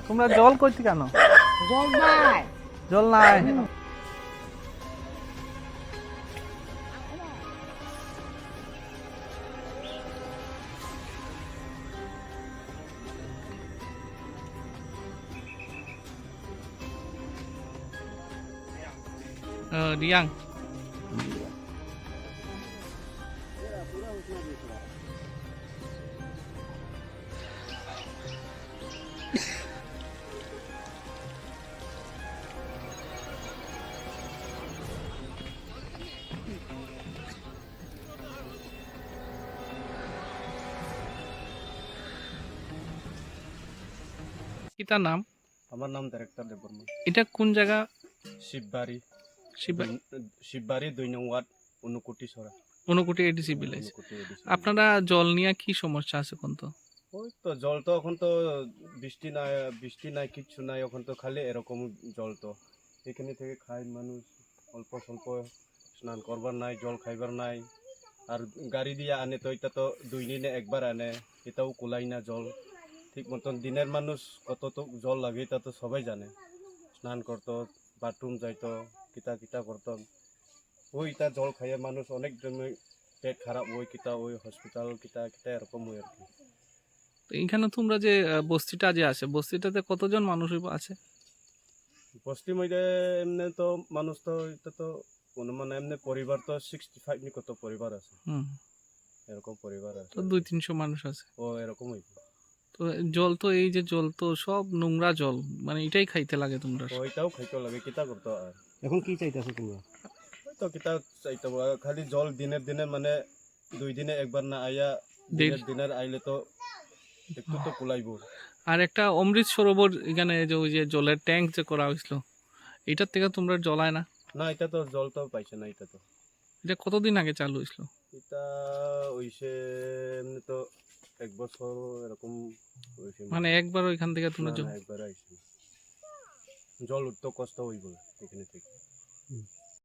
তোমরা জল করছি কেন? জল নাই। জল নাই। রিয়াং কি তার নাম? আমার নাম ডাইরেক্টর দেববর্মা। এটা কোন জায়গা? শিববাড়ি, শিববাড়ি শিববাড়ি ২ নং ওয়ার্ড, অনুকুটি সরা, ঊনকোটি এডিসি ভিলেজ। অনুকুটি এডিসি। আপনারা জল নিয়ে কি সমস্যা আছে এখন? তো ওই তো জল তো এখন তো বৃষ্টি নাই কিচ্ছু নাই, এখন তো খালি এরকম জল। তো এখানে থেকে খায় মানুষ, অল্প স্বল্প স্নান করবার নাই, জল খাইবার নাই। আর গাড়ি দিয়ে আনে তো এটা তো 2 দিনে একবার আনে, এটাও কুলাই না জল ঠিক মতন। দিনের মানুষ কত তো জল লাগে এটা তো সবাই জানে। স্নান করতো, বাথরুম যাইতো, কিতা কিতা করতো। ওই এটা জল খাইয়ে মানুষ অনেক জনের পেট খারাপ হয়, কিতা ওই হসপিটাল কিতা কিতা এরকম হয় আর কি। তো এইখানে তোমরা যে বস্তিটা যে আছে, বস্তিটাতে কতজন মানুষ আছে? বস্তির মধ্যে এমনি তো মানুষ তো এটা তো অনুমান এমনি পরিবার তো 65 নি কত পরিবার আছে, হুম, এরকম পরিবার আছে। তো 200-300 মানুষ আছে। ও এরকম হইব। তো জল তো এই যে জল তো সব নোংরা জল, মানে এটাই খাইতে লাগে তোমরা। ওইটাও খাইতে লাগে, কিতা করতো আর। এখন কি চাইতেছো তোমরা? ওই তো কিতা চাইতে খালি জল দিনের দিনে মানে 2 দিনে একবার না আইয়া, দিনের আইলে তো একটু তো কুলাইব। আর একটা অমৃত সরোবর এখানে যে ওই যে জলের ট্যাঙ্ক যে করা হয়েছিল, এটার থেকে তোমরা জল আয় না? না এটা তো জল তো পাইছে না এটা তো। এটা কতদিন আগে চালু হয়েছিল? এটা হইছে এমনি তো 1 বছর এরকম হইছে। মানে একবার ওইখান থেকে তোমরা না জল? না একবার আইছে। জল উঠতে কষ্ট হইব এখানে থেকে।